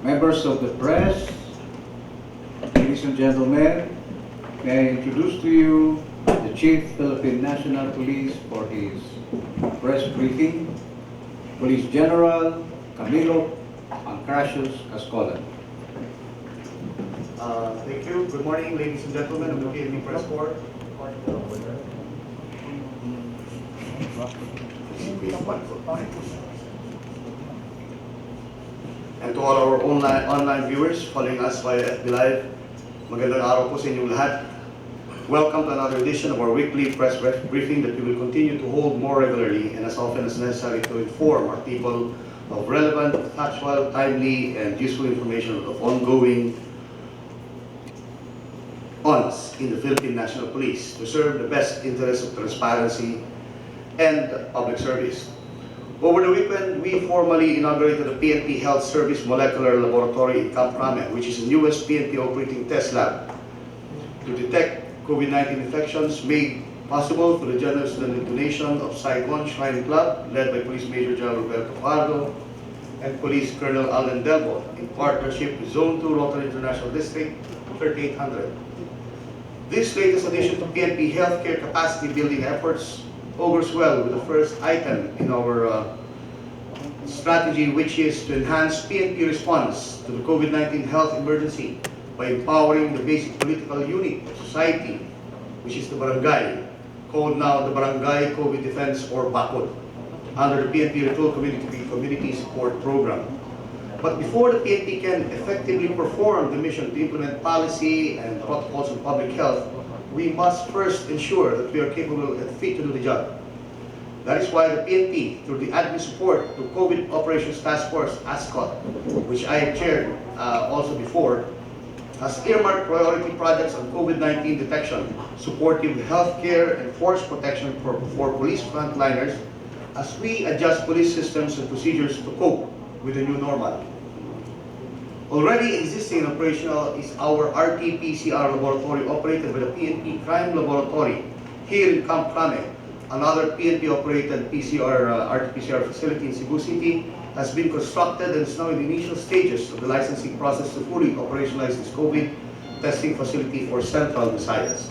members of the press, ladies and gentlemen, may I introduce to you the Chief Philippine National Police for his press briefing, Police General Camilo Pancratius Cascolan. Thank you. Good morning, ladies and gentlemen of the PNP Press Corps. And to all our online viewers following us via FB Live, magandang araw po sa inyong lahat. Welcome to another edition of our weekly press briefing that we will continue to hold more regularly and as often as necessary to inform our people of relevant, factual, timely, and useful information of ongoing in the Philippine National Police to serve the best interests of transparency and public service. Over the weekend, we formally inaugurated the PNP Health Service Molecular Laboratory in Camp Crame, which is the newest PNP operating test lab to detect COVID-19 infections, made possible through the generous donation of Saigon Shrine Club, led by Police Major General Roberto Pardo and Police Colonel Alden Delbo, in partnership with Zone 2 Rotary International District 3800. This latest addition to PNP healthcare capacity building efforts augurs well with the first item in our strategy, which is to enhance PNP response to the COVID-19 health emergency by empowering the basic political unit of society, which is the barangay, called now the Barangay COVID Defense or BACOD, under the PNP Retool Community Support Program. But before the PNP can effectively perform the mission to implement policy and protocols on public health, we must first ensure that we are capable and fit to do the job. That is why the PNP, through the admin support to COVID Operations Task Force, ASCOT, which I have chaired also before, has earmarked priority projects on COVID-19 detection, supportive healthcare and force protection for police frontliners as we adjust police systems and procedures to cope with the new normal. Already existing and operational is our RT-PCR laboratory operated by the PNP Crime Laboratory here in Camp Crame. Another PNP-operated RT-PCR facility in Cebu City has been constructed and is now in the initial stages of the licensing process to fully operationalize this COVID testing facility for Central Visayas.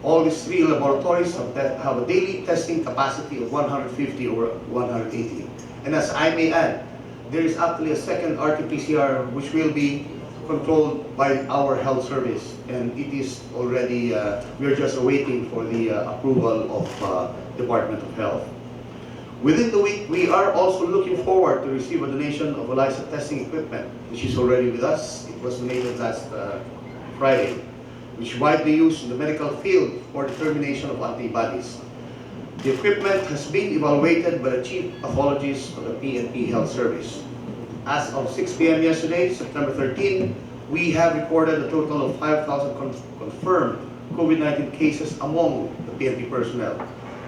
All these three laboratories have a daily testing capacity of 150 or 180. And as I may add, there is actually a second RT-PCR which will be controlled by our health service, and it is already, we are just awaiting for the approval of Department of Health. Within the week, we are also looking forward to receive a donation of ELISA testing equipment, which is already with us. It was donated last Friday, which is widely used in the medical field for determination of antibodies. The equipment has been evaluated by the Chief Pathologist of the PNP Health Service. As of 6 p.m. yesterday, September 13, we have recorded a total of 5,000 confirmed COVID-19 cases among the PNP personnel,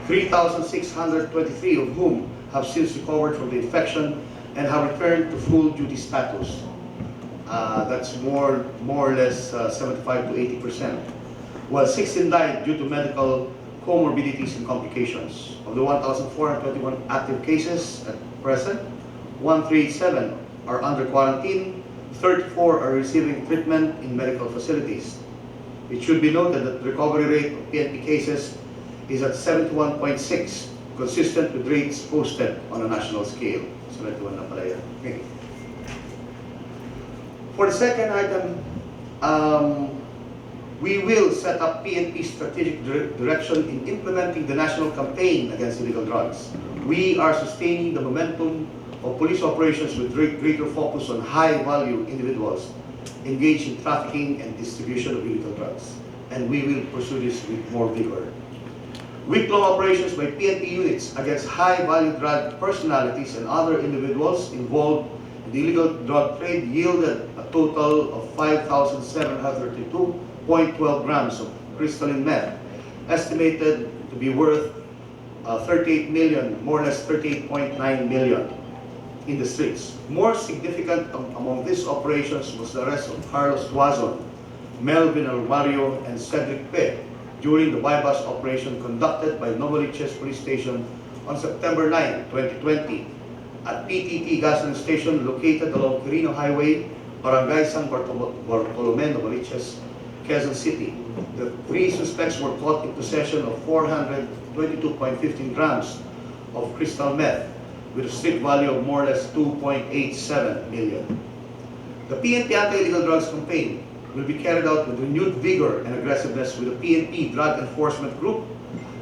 3,623 of whom have since recovered from the infection and have returned to full duty status. That's more or less 75 to 80%, while 16 died due to medical comorbidities and complications. Of the 1,421 active cases at present, 137 are under quarantine, 34 are receiving treatment in medical facilities. It should be noted that the recovery rate of PNP cases is at 71.6, consistent with rates posted on a national scale. 71 na pala yan. Okay. For the second item, we will set up PNP strategic direction in implementing the national campaign against illegal drugs. We are sustaining the momentum of police operations with greater focus on high-value individuals engaged in trafficking and distribution of illegal drugs. And we will pursue this with more vigor. Week-long operations by PNP units against high-value drug personalities and other individuals involved in the illegal drug trade yielded a total of 5,732.12 grams of crystalline meth, estimated to be worth 38 million, more or less 38.9 million in the streets. More significant among these operations was the arrest of Carlos Duazon, Melvin Alvario, and Cedric Pe during the bypass operation conducted by Novaliches Police Station on September 9, 2020 at PTT gasoline station located along Quirino Highway Barangay San Bartolome, Novaliches, Quezon City. The 3 suspects were caught in possession of 422.15 grams of crystal meth with a street value of more or less 2.87 million. The PNP anti-illegal drugs campaign will be carried out with renewed vigor and aggressiveness with the PNP Drug Enforcement Group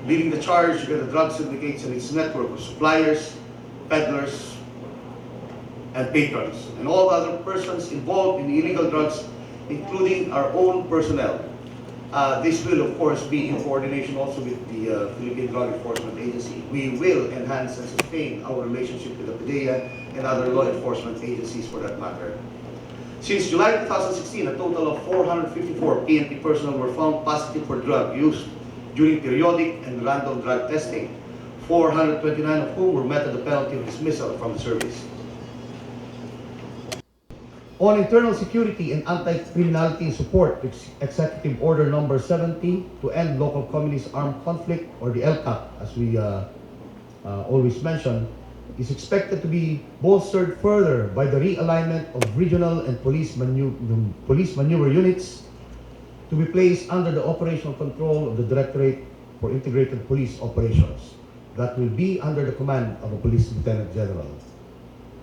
leading the charge against the drug syndicates and its network of suppliers, peddlers, and patrons, and all other persons involved in illegal drugs, including our own personnel. This will, of course, be in coordination also with the Philippine Drug Enforcement Agency. We will enhance and sustain our relationship with the PGEN and other law enforcement agencies for that matter. Since July 2016, a total of 454 PNP personnel were found positive for drug use during periodic and random drug testing, 429 of whom were met at the penalty of dismissal from the service. On internal security and anti-criminality support, Executive Order Number 70 to end local communist armed conflict, or the LCAP as we always mention, is expected to be bolstered further by the realignment of regional and police maneuver units to be placed under the operational control of the Directorate for Integrated Police Operations that will be under the command of a Police Lieutenant General.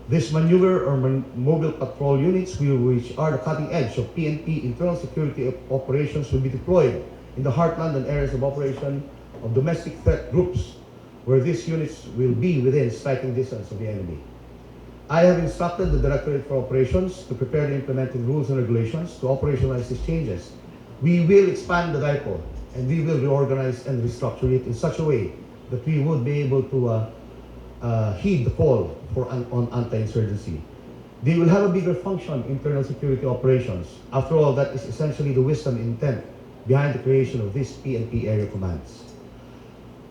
This maneuver or mobile patrol units, which are the cutting edge of PNP internal security operations, will be deployed in the heartland and areas of operation of domestic threat groups, where these units will be within striking distance of the enemy. I have instructed the Directorate for Operations to prepare the implementing rules and regulations to operationalize these changes. We will expand the dipole and we will reorganize and restructure it in such a way that we would be able to heed the call on anti-insurgency. They will have a bigger function in internal security operations. After all, that is essentially the wisdom and intent behind the creation of these PNP area commands.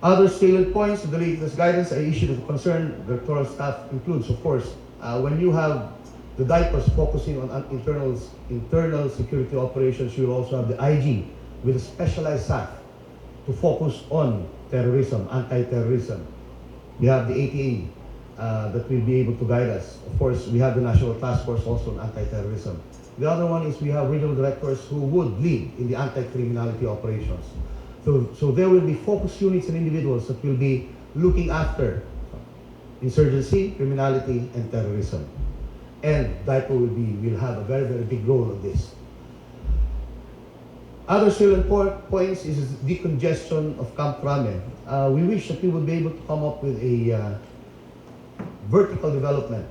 Other salient points of the latest guidance I issued to the concerned directorial staff includes, of course, when you have the DIPOS focusing on internal security operations, you will also have the IG with a specialized staff to focus on terrorism, anti-terrorism. We have the ATA that will be able to guide us. Of course, we have the National Task Force also on anti-terrorism. The other one is we have regional directors who would lead in the anti-criminality operations. So there will be focus units and individuals that will be looking after insurgency, criminality, and terrorism. And DIPO will have a very, very big role in this. Other salient points is decongestion of Camp Rame. We wish that we would be able to come up with a vertical development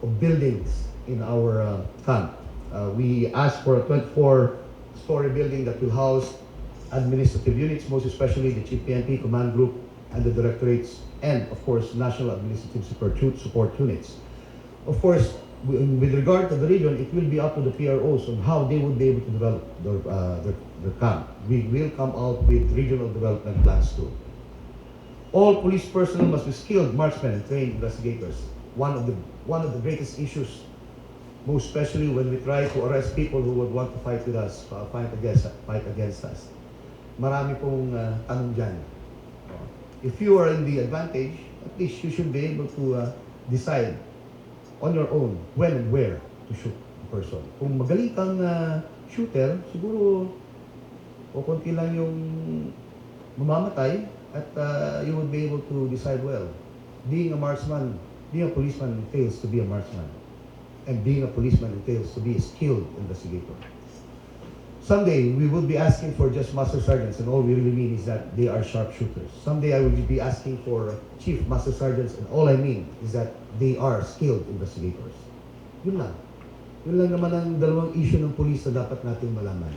of buildings in our camp. We asked for a 24-story building that will house administrative units, most especially the Chief PNP Command Group and the directorates, and of course, National Administrative Support Units. Of course, with regard to the region, it will be up to the PROs on how they would be able to develop their camp. We will come out with regional development plans too. All police personnel must be skilled marksmen and trained investigators. One of the greatest issues, most especially when we try to arrest people who would want to fight with us, fight against us. Marami pong tanong dyan. If you are in the advantage, at least you should be able to decide on your own when and where to shoot a person. Kung magaling kang shooter, siguro o konti lang yung mamamatay at you would be able to decide well. Being a marksman, being a policeman entails to be a marksman. And being a policeman entails to be a skilled investigator. Someday, we will be asking for just master sergeants, and all we really mean is that they are sharpshooters. Someday, I will be asking for chief master sergeants, and all I mean is that they are skilled investigators. Yun lang. Yun lang naman ang dalawang issue ng police na dapat natin malaman.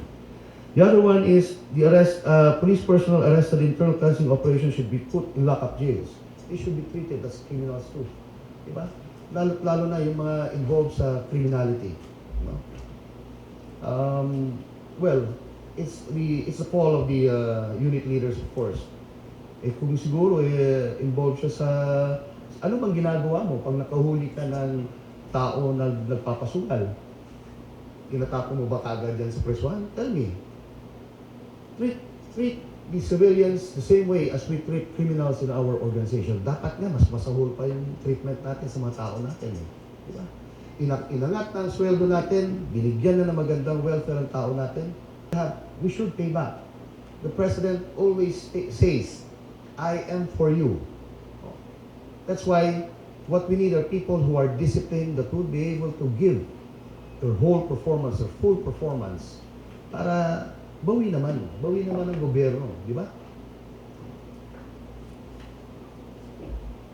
The other one is the arrest, police personnel arrested in internal cleansing operations should be put in lock-up jails. They should be treated as criminals too. Diba? Lalo na yung mga involved sa criminality. You know? Well, it's the call of the unit leaders, of course. Kung siguro involved siya sa ano bang ginagawa mo pag nakahuli ka ng tao na nagpapasugal? Tinatapon mo ba kagad yan sa presuhan? Tell me. Treat the civilians the same way as we treat criminals in our organization. Dapat nga mas masahol pa yung treatment natin sa mga tao natin. Diba? inangat na ang sweldo natin, binigyan na ng magandang welfare ang tao natin. We should pay back. The President always says, I am for you. That's why what we need are people who are disciplined, that will be able to give their whole performance, their full performance, para bawi naman ang gobyerno, di ba?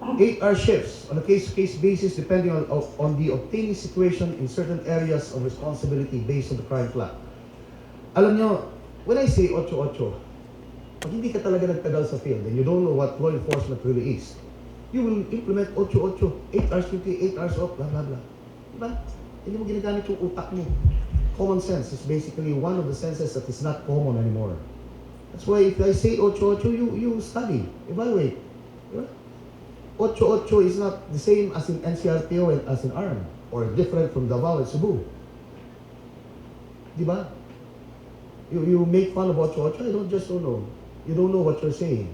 8-hour shifts on a case-to-case basis depending on the obtaining situation in certain areas of responsibility based on the crime clock. Alam nyo, when I say 8-8, pag hindi ka talaga nagtagal sa field and you don't know what law enforcement really is, you will implement 8-8, 8 hours duty, 8 hours off, blah, blah, blah. Diba? Hindi mo ginagamit yung utak mo. Common sense is basically one of the senses that is not common anymore. That's why if I say 8-8, you study, evaluate. Diba? 8-8 is not the same as in NCRPO and as in ARM, or different from Davao and Cebu. Diba? You make fun of 8-8, I don't know. You don't know what you're saying.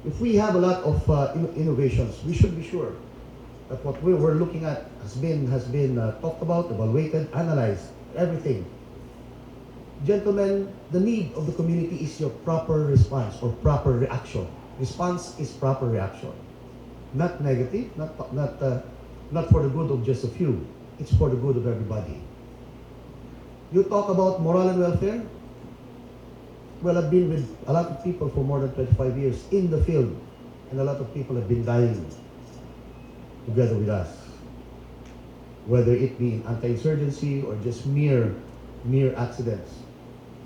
If we have a lot of innovations, we should be sure that what we're looking at has been talked about, evaluated, analyzed, everything. Gentlemen, the need of the community is your proper response or proper reaction. Response is proper reaction. Not negative, not for the good of just a few. It's for the good of everybody. You talk about moral and welfare? Well, I've been with a lot of people for more than 25 years in the field, and a lot of people have been dying together with us. Whether it be in anti-insurgency or just mere accidents.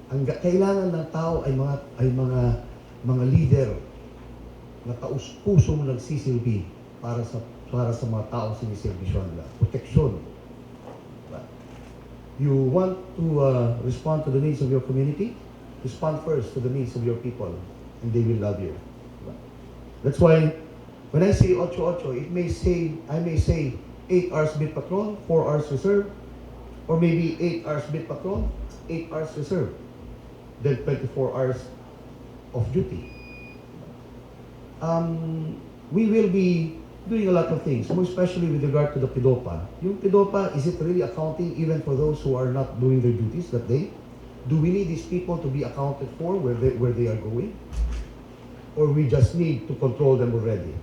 Ang kailangan ng tao ay mga leader na taus-puso mo nagsisilbi para sa mga taong siniservisyon nila. Proteksyon. You want to respond to the needs of your community? Respond first to the needs of your people, and they will love you. That's why when I say 8-8, I may say 8 hours beat patrol, 4 hours reserve, or maybe 8 hours beat patrol, 8 hours reserve, then 24 hours of duty. We will be doing a lot of things, more especially with regard to the PDOPA. Yung PDOPA, is it really accounting even for those who are not doing their duties that day? Do we need these people to be accounted for where they are going? Or we just need to control them already?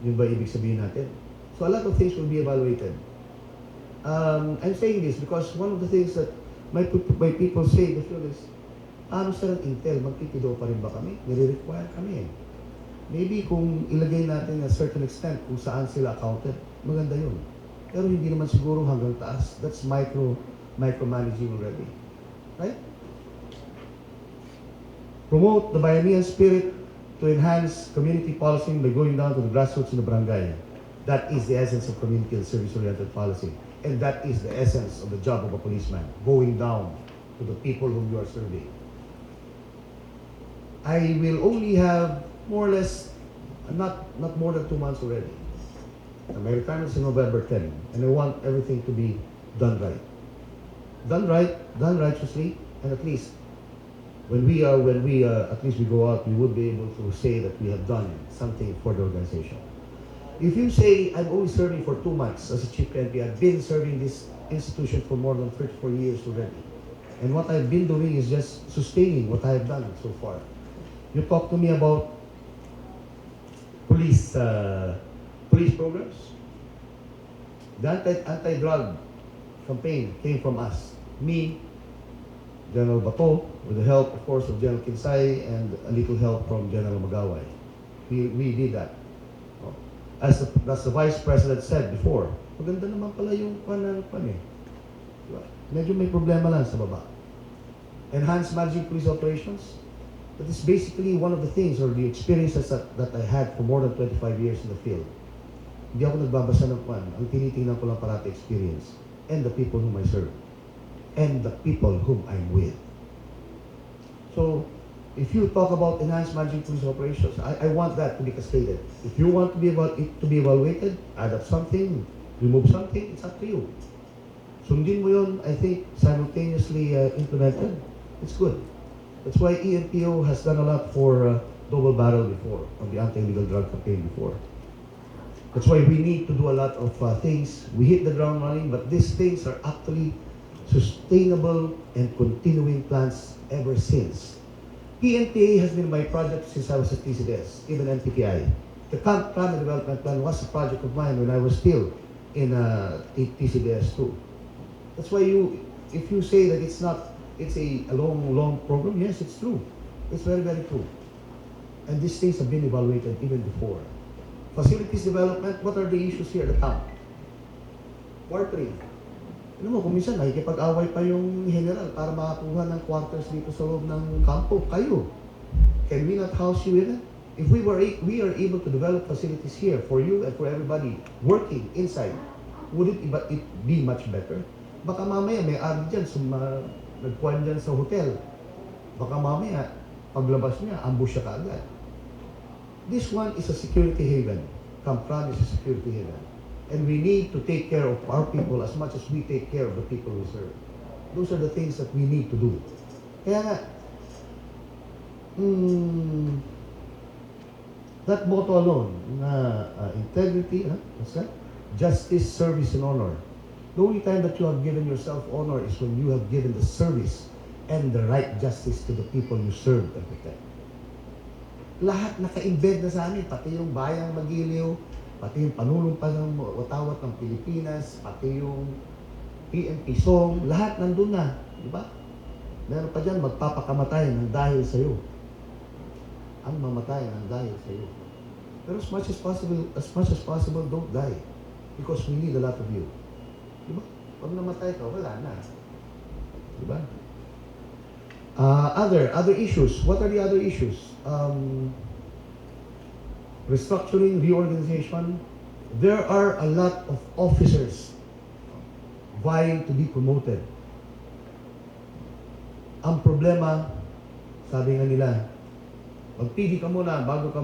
Yun ba ibig sabihin natin? So a lot of things will be evaluated. I'm saying this because one of the things that my people say in the field is, ano sa intel, magpipido pa rin ba kami? Nire-require kami eh. Maybe kung ilagay natin a certain extent kung saan sila accounted, maganda yun. Pero hindi naman siguro hanggang taas. That's micromanaging already. Right? Promote the Bayanihan spirit to enhance community policing by going down to the grassroots in the barangay. That is the essence of community and service-oriented policy. And that is the essence of the job of a policeman, going down to the people whom you are serving. I will only have more or less, not more than 2 months already. My retirement is in November 10, and I want everything to be done right. Done right, done righteously, and at least when we at least we go out, we would be able to say that we have done something for the organization. If you say I'm only serving for 2 months as a chief PNP, I've been serving this institution for more than 34 years already, and what I've been doing is just sustaining what I have done so far. You talk to me about police programs. The anti-drug campaign came from us. Me, General Bato, with the help, of course, of General Kinsay and a little help from General Magaway. We did that. As the Vice President said before, maganda naman pala yung pan eh. Diba? Medyo may problema lang sa baba. Enhanced managing police operations. That is basically one of the things or the experiences that I had for more than 25 years in the field. Hindi ako nagbabasa ng pan. Ang tinitingnan ko lang parati experience and the people whom I serve and the people whom I'm with. So, if you talk about enhanced managing police operations, I want that to be cascaded. If you want it to be evaluated, add up something, remove something, it's up to you. Sundin mo yun, I think, simultaneously implemented, it's good. That's why ENPO has done a lot for double barrel before, on the anti-illegal drug campaign before. That's why we need to do a lot of things. We hit the ground running, but these things are actually sustainable and continuing plans ever since. PNP has been my project since I was at TCDS, even NPTI. The Climate Development Plan was a project of mine when I was still in TCDS too. That's why if you say that it's a long program, yes, it's true. It's very, very true. And these things have been evaluated even before. Facilities development, what are the issues here at the top? Quartering. Ano mo, kung minsan nakikipag-away pa yung general para makakuha ng quarters dito sa loob ng kampo. Kayo, can we not house you in it? If we are able to develop facilities here for you and for everybody working inside, would it be much better? Baka mamaya may ari dyan, nagkuhan dyan sa hotel. Baka mamaya, paglabas niya, ambush siya kaagad. This one is a security haven. Camcolan is a security haven. And we need to take care of our people as much as we take care of the people we serve. Those are the things that we need to do. Kaya nga, that motto alone, integrity, what's that? Justice, service, and honor. The only time that you have given yourself honor is when you have given the service and the right justice to the people you serve and protect. Lahat naka-embed na sa amin, pati yung bayang Magiliw, pati yung panunumpa ng watawat ng Pilipinas, pati yung PNP song, lahat nandun na, di ba? Meron pa dyan, magpapakamatay ng dahil sa'yo. Ang mamatay ng dahil sa'yo. Pero as much as possible, don't die. Because we need a lot of you. Di ba? Pag namatay ka, wala na. Di ba? Other issues. What are the other issues? Restructuring, reorganization. There are a lot of officers vying to be promoted. Ang problema, sabi nga nila, magpili ka muna bago ka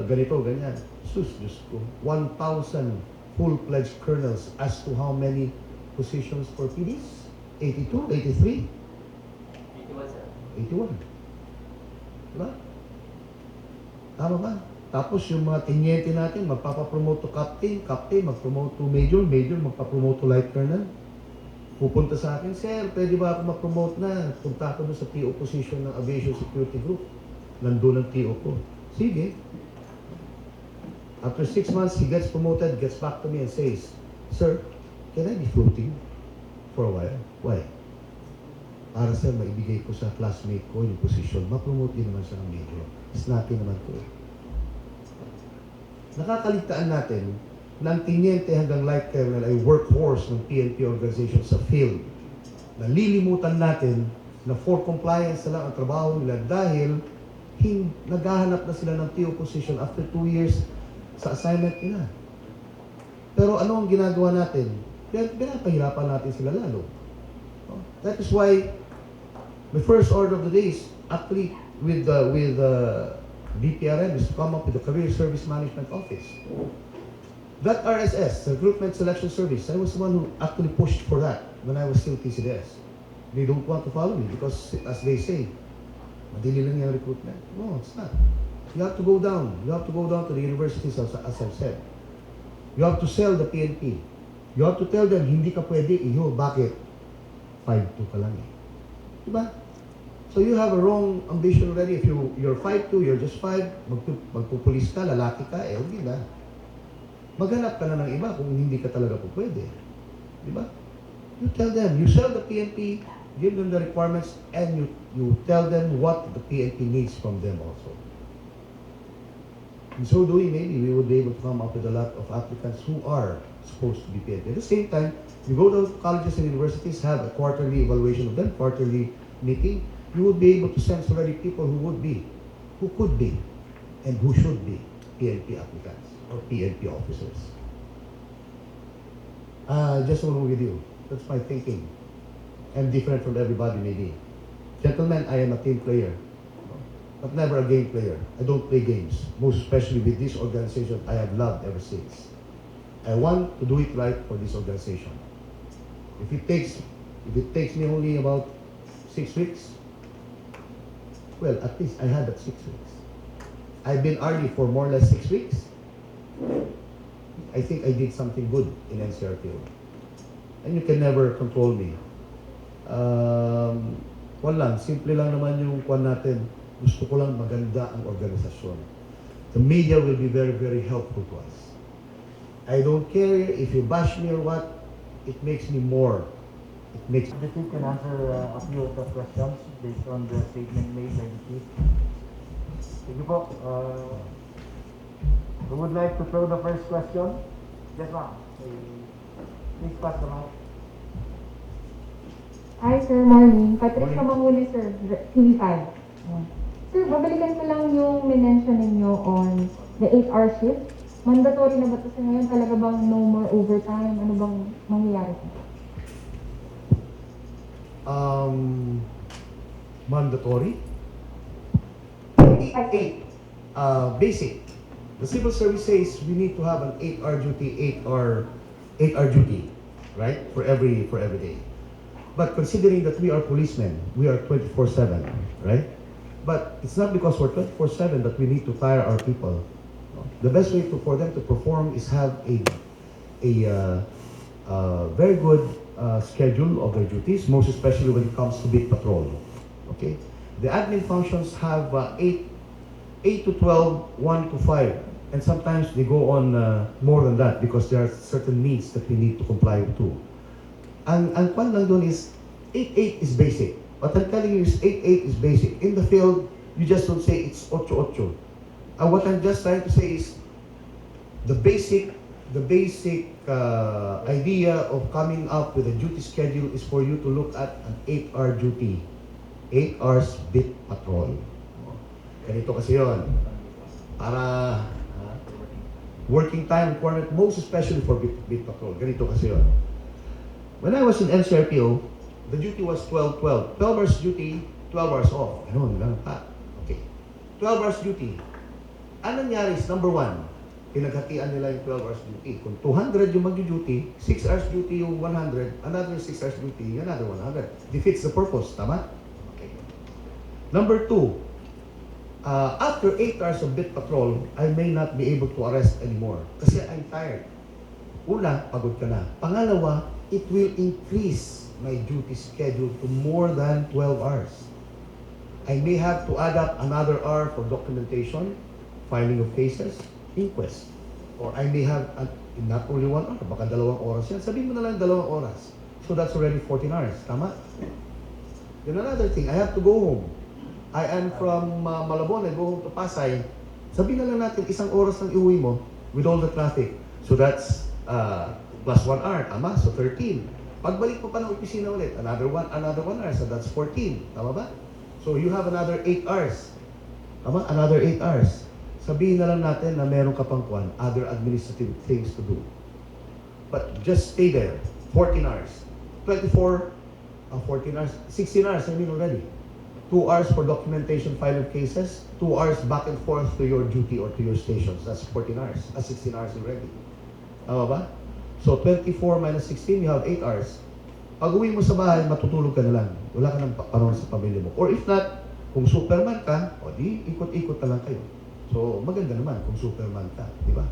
ganito, ganyan. Sus, Diyos ko. 1,000 full-fledged colonels as to how many positions for PDs? 82? 83? 81. Diba? Tama ba? Tapos yung mga tinyente natin, magpapapromote to captain, magpromote to major, magpapromote to light colonel. Pupunta sa akin, sir, pwede ba ako mapromote na? Punta ako doon sa TO position ng Aviation Security Group. Nandun ang TO ko. Sige. After 6 months, he gets promoted, gets back to me and says, sir, can I be floating for a while? Why? Para sir, maibigay ko sa classmate ko yung position. Ma-promote din naman siya ng major. Snappy naman ko. Nakakaligtaan natin ng tinyente hanggang light colonel ay workforce ng PNP organization sa field. Nalilimutan natin na for compliance na lang ang trabaho nila dahil naghahanap na sila ng TO position after 2 years sa assignment nila. Pero ano ang ginagawa natin? Pinapahirapan natin sila lalo. That is why the first order of the day is actually with DPRM is to come up with the Career Service Management Office. That RSS, Recruitment Selection Service, I was the one who actually pushed for that when I was still TCDS. They don't want to follow me because, as they say, madili lang yung recruitment. No, it's not. You have to go down. You have to go down to the universities, as I've said. You have to sell the PNP. You have to tell them, hindi ka pwede, bakit? 5'2" ka lang eh. Diba? So you have a wrong ambition already. If you're 5'2", you're just 5, magpupulis ka, lalaki ka, hindi na. Maghanap ka na ng iba kung hindi ka talaga po pwede. Diba? You tell them, you sell the PNP, give them the requirements, and you tell them what the PNP needs from them also. In so doing, maybe we would be able to come up with a lot of applicants who are supposed to be PNP. At the same time, you go to colleges and universities, have a quarterly evaluation of them, quarterly meeting, you would be able to sense already people who would be, who could be, and who should be PNP applicants or PNP officers. Just want to with you. That's my thinking. I'm different from everybody maybe. Gentlemen, I am a team player, but never a game player. I don't play games, most especially with this organization I have loved ever since. I want to do it right for this organization. If it takes me only about 6 weeks, well, at least I had that 6 weeks. I've been RD for more or less 6 weeks. I think I did something good in NCRPO. And you can never control me. Kwan lang, simple lang naman yung kwan natin. Gusto ko lang maganda ang organisasyon. The media will be very, very helpful to us. I don't care if you bash me or what, it makes me more. It makes The chief can answer a few of the questions based on the statement made by the chief. Thank you po. Who would like to throw the first question? Yes, ma'am. Please pass the mic. Hi, sir. Morning. Patricia Manguli, sir. TV5. Sir, babalikan ko lang yung minention ninyo on the 8-hour shift. Mandatory na ba ito sa ngayon? Talaga bang no more overtime? Ano bang mangyayari sa mandatory. Basic. The civil service says we need to have an 8-hour duty, 8-hour duty, right? For every day. But considering that we are policemen, we are 24/7, right? But it's not because we're 24/7 that we need to tire our people. The best way for them to perform is have a very good schedule of their duties, most especially when it comes to beat patrol. Okay, the admin functions have 8 to 12, 1 to 5, and sometimes they go on more than that because there are certain needs that we need to comply to. Ang kwan lang doon is 8-8 is basic. What I'm telling you is 8-8 is basic. In the field, you just don't say it's 8-8. What I'm just trying to say is the basic idea of coming up with a duty schedule is for you to look at an 8-hour duty. 8 hours beat patrol. Ganito kasi yun. Para working time requirement, most especially for beat patrol. Ganito kasi yun. When I was in NCRPO, the duty was 12-12. 12 hours duty, 12 hours off. Ganun pa. Okay. 12 hours duty. Anong nangyari is, number one, pinaghatian nila yung 12 hours duty. Kung 200 yung mag-duty, 6 hours duty yung 100, another 6 hours duty, another 100. Defeats the purpose. Tama? Okay. Number two, after 8 hours of beat patrol, I may not be able to arrest anymore. Kasi I'm tired. Una, pagod ka na. Pangalawa, it will increase my duty schedule to more than 12 hours. I may have to add up another hour for documentation, filing of cases, inquest. Or I may have not only 1 hour, baka 2 oras yan. Sabihin mo na lang 2 oras. So that's already 14 hours. Tama? Then another thing, I have to go home. I am from Malabon, I go home to Pasay. Sabihin na lang natin, 1 oras lang iuwi mo with all the traffic. So that's plus 1 hour, tama? So 13. Pagbalik mo pa ng opisina ulit, another 1 hour, so that's 14. Tama ba? So you have another 8 hours. Tama? Another 8 hours. Sabihin na lang natin na meron ka pang kwan, other administrative things to do. But just stay there. 14 hours. 14 hours. 16 hours, I mean already. 2 hours for documentation, file of cases. 2 hours back and forth to your duty or to your stations. That's 14 hours. That's 16 hours already. Tama ba? So 24 minus 16, you have 8 hours. Pag uwi mo sa bahay, matutulog ka na lang. Wala ka ng panahon sa pamilya mo. Or if not, kung Superman ka, o di, ikot-ikot na lang kayo. So maganda naman kung Superman ka, di ba?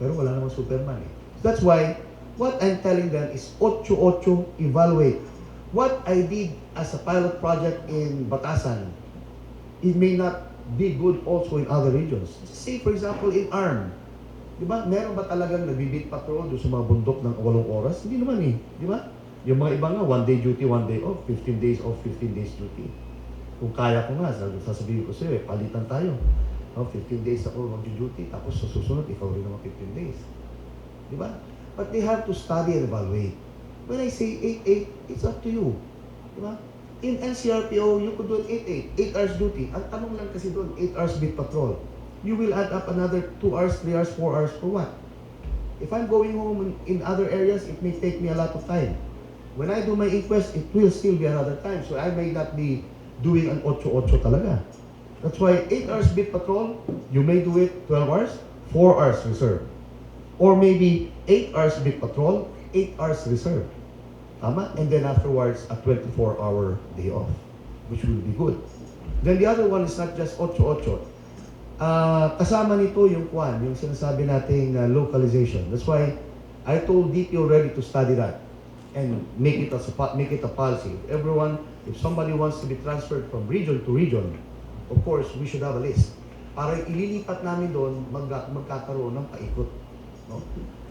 Pero wala namang Superman eh. That's why, what I'm telling them is 8-8 evaluate. What I did as a pilot project in Batasan, it may not be good also in other regions. Say for example in ARM, di ba? Meron ba talagang nabibit patrol doon sa mga bundok ng 8 oras? Hindi naman eh, di ba? Yung mga iba nga, 1 day duty, 1 day off, 15 days off, 15 days duty. Kung kaya ko nga, sasabihin ko sa'yo, palitan tayo. 15 days ako mag-duty, tapos sa susunod, ikaw rin naman 15 days. Di ba? But they have to study and evaluate. When I say 8-8, it's up to you. Di ba? In NCRPO, you could do 8-8, 8 hours duty. Ang tanong lang kasi doon, 8 hours beat patrol. You will add up another 2 hours, 3 hours, 4 hours for what? If I'm going home in other areas, it may take me a lot of time. When I do my inquest, it will still be another time. So I may not be doing an 8-8 talaga. That's why 8 hours beat patrol, you may do it 12 hours, 4 hours reserve. Or maybe 8 hours beat patrol, 8 hours reserve. Tama? And then afterwards, a 24-hour day off, which will be good. Then the other one is not just 8-8. Kasama nito yung kwan, yung sinasabi nating localization. That's why I told DP already to study that and make it a policy. If somebody wants to be transferred from region to region, of course, we should have a list. Para ililipat namin doon, magkakaroon ng paikot. No?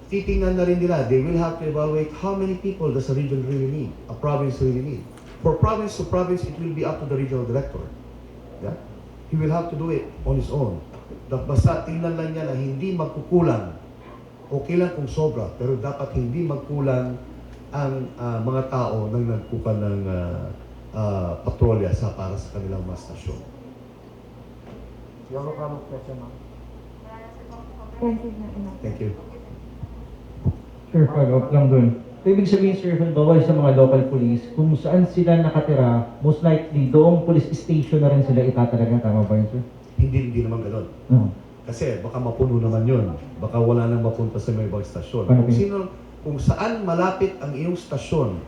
Titingnan na rin nila, they will have to evaluate how many people does a region really need, a province really need. For province to province, it will be up to the regional director. Yeah? He will have to do it on his own. Basta tingnan lang niya na hindi magkukulang. Okay lang kung sobra, pero dapat hindi magkulang ang mga tao nang nagkukan ng patrolya para sa kanilang mga stasyon. You have a follow-up question, ma'am? Comprehensive na enough. Thank you. Sure, follow-up lang dun. So, ibig sabihin, sir, halimbawa sa mga local police, kung saan sila nakatira, most likely, doong police station na rin sila itatalaga. Tama ba yun, sir? Hindi naman gano'n. Kasi baka mapuno naman yun. Baka wala nang mapunta sa may ibang stasyon. Kung saan malapit ang iyong stasyon,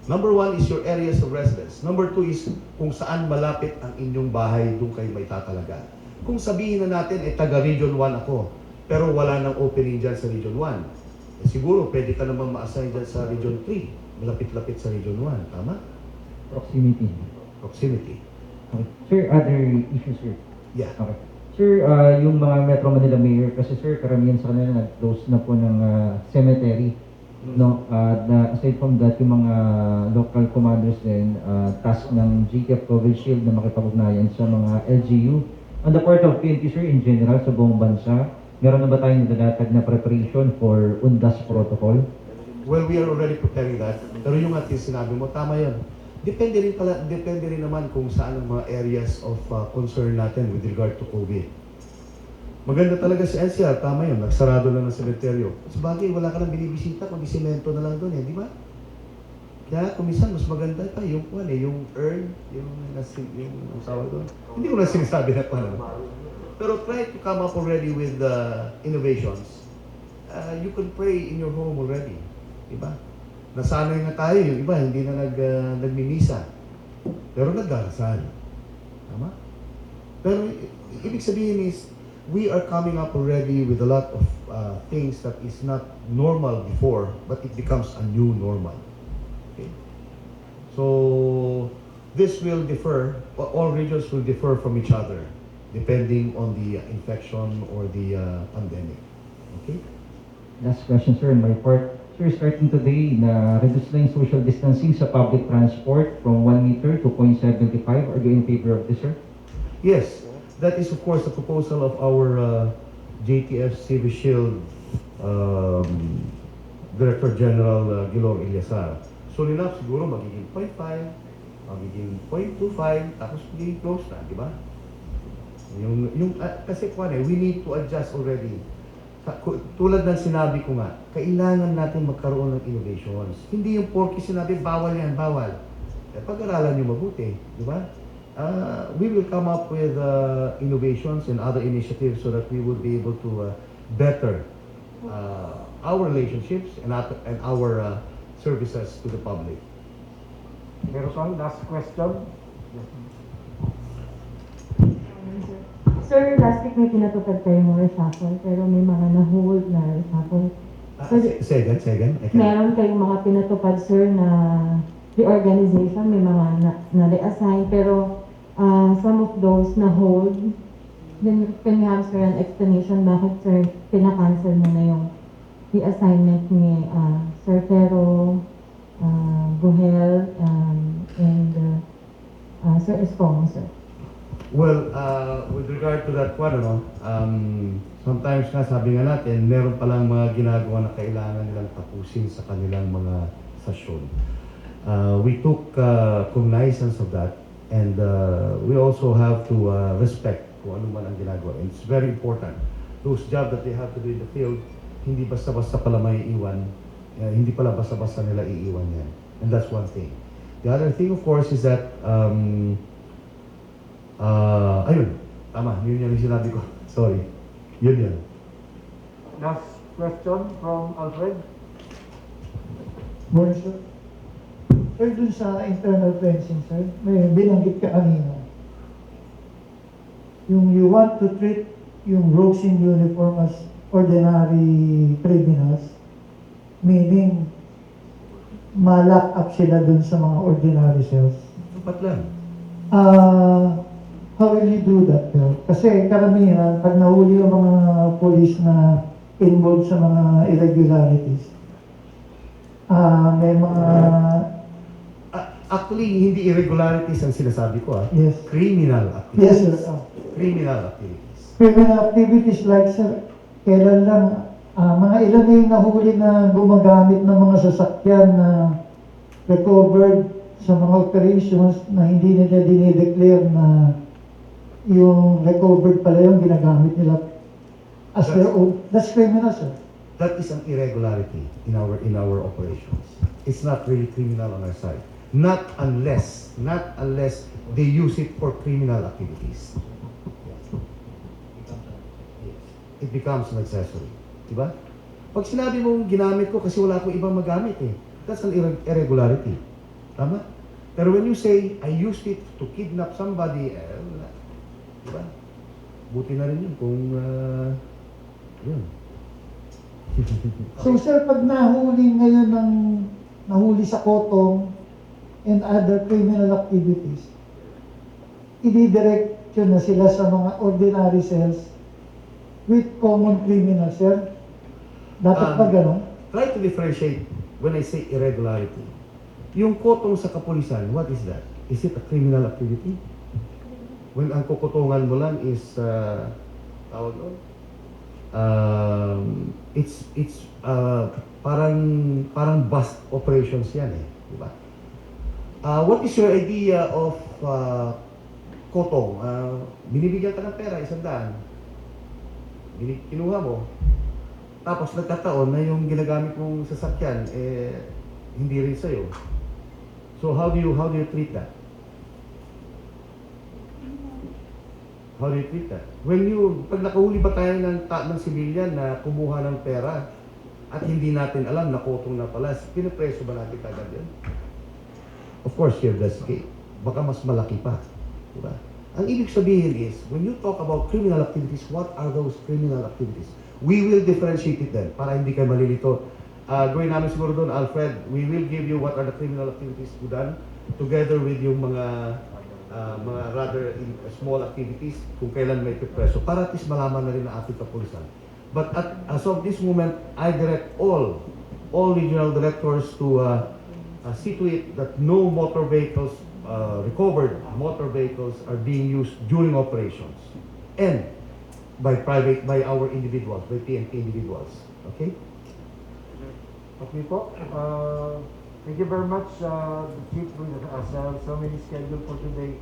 number 1 is your areas of residence. Number 2 is kung saan malapit ang inyong bahay, doon kayo may tatalaga. Kung sabihin na natin, taga Region 1 ako, pero wala nang opening dyan sa Region 1. Siguro, pwede ka naman ma-assign dyan sa Region 3. Malapit-lapit sa Region 1. Tama? Proximity. Proximity. Okay. Sir, other issues, sir? Yeah. Okay. Sir, yung mga Metro Manila Mayor, kasi sir, karamihan sa kanila nag-close na po ng cemetery. No, aside from that, yung mga local commanders din, task ng GTF Covid Shield na makipag-ugnayan sa mga LGU. On the part of PNP, sir, in general, sa buong bansa, meron na ba tayong nadalatag na preparation for UNDAS protocol? Well, we are already preparing that. Pero yung ating sinabi mo, tama yun. Depende rin naman kung saan ang mga areas of concern natin with regard to COVID. Maganda talaga si NCR, tama yun, nagsarado lang ng sementeryo. Sabagay, wala ka nang binibisita, kundi semento na lang doon di ba? Kaya kumisan, mas maganda pa yung yung urn, yung tawag doon. Hindi ko na sinasabi na paano. Pero try to come up already with innovations. You can pray in your home already, di ba? Nasanay na tayo, yung iba hindi na nagmimisa. Pero nagdarasal. Tama? Pero ibig sabihin is, we are coming up already with a lot of things that is not normal before, but it becomes a new normal. Okay? So, this will differ, all regions will differ from each other, depending on the infection or the pandemic. Okay? Last question, sir, on my part. Sir, starting today, na-reduce na yung social distancing sa public transport from 1 meter to 0.75. Are you in favor of this, sir? Yes, that is of course the proposal of our JTF Civil Shield Director General Gilor Ilyasar. Soon enough, siguro magiging 0.5, magiging 0.25, tapos magiging close na, di ba? Kasi we need to adjust already. Tulad ng sinabi ko nga, kailangan natin magkaroon ng innovations. Hindi yung porky sinabi, bawal yan, bawal. Pag-aralan nyo mabuti, di ba? We will come up with innovations and other initiatives so that we will be able to better our relationships and our services to the public. Meron pang last question? Sir, last week may pinatupad kayong reshuffle, pero may mga na-hold na reshuffle. Say again. Meron kayong mga pinatupad, sir, na reorganization, may mga na-reassign, pero some of those na-hold. Then, can you have, sir, an explanation bakit, sir, pinakancel mo na yung reassignment ni Sir Pero, Guhel, and Sir Escomo, sir? Well, with regard to that one, sometimes nga sabi nga natin, meron palang mga ginagawa na kailangan nilang tapusin sa kanilang mga stasyon. We took cognizance of that, and we also have to respect kung ano man ang ginagawa. And it's very important. Those jobs that they have to do in the field, hindi basta-basta pala may iwan, hindi pala basta-basta nila iiwan yan. And that's one thing. The other thing, of course, is that ayun, tama, yun yung sinabi ko. Sorry. Yun. Last question from Alfred. Morning, sir. Sir, dun sa internal fencing, sir, may binanggit ka kanina. yung you want to treat yung rogues in uniform as ordinary criminals, meaning ma-lock up sila dun sa mga ordinary cells. Dapat lang. How will you do that, sir? Kasi karamihan, pag nahuli yung mga police na involved sa mga irregularities, may mga, Actually, hindi irregularities ang sinasabi ko, ah. yes, Criminal activities. yes, sir. Criminal activities. Criminal activities like, sir, kailan lang, mga ilan na yung nahuli na gumagamit ng mga sasakyan na recovered sa mga operations na hindi nila dinideclare na yung recovered pala yung ginagamit nila as their own. That's criminal, sir. That is an irregularity in our operations. It's not really criminal on our side. Not unless they use it for criminal activities. It becomes an accessory. Diba? Pag sinabi mong ginamit ko kasi wala akong ibang magamit eh, that's an irregularity. Tama? Pero when you say, I used it to kidnap somebody, wala. Diba? Buti na rin yun kung, yun. So, sir, pag nahuli ngayon nahuli sa kotong and other criminal activities, i-direct na sila sa mga ordinary cells with common criminals, sir? Dapat ba gano'n? Try to differentiate when I say irregularity. Yung kotong sa kapulisan, what is that? Is it a criminal activity? When ang kukutungan mo lang is, tawag doon? It's parang bust operations yan eh, di ba? What is your idea of kotong? Binibigyan ka ng pera, 100. Kinuha mo. Tapos nagkataon na yung ginagamit mong sasakyan, hindi rin sa'yo. So how do you treat that? How do you treat that? Pag nakahuli ba tayo ng civilian na kumuha ng pera at hindi natin alam na kotong na pala, pinapreso ba natin kagad yun? Of course, here that's okay. Baka mas malaki pa. Diba? Ang ibig sabihin is, when you talk about criminal activities, what are those criminal activities? We will differentiate it then, para hindi kayo malilito. Gawin namin siguro doon, Alfred, we will give you what are the criminal activities we done, together with yung mga rather small activities, kung kailan may pipreso, para at least malaman na rin ang ating kapulisan. But as of this moment, I direct all regional directors to see to it that no motor vehicles, recovered motor vehicles are being used during operations and by our individuals, by PNP individuals. Okay? Okay po. Thank you very much, Chief. So many scheduled for today.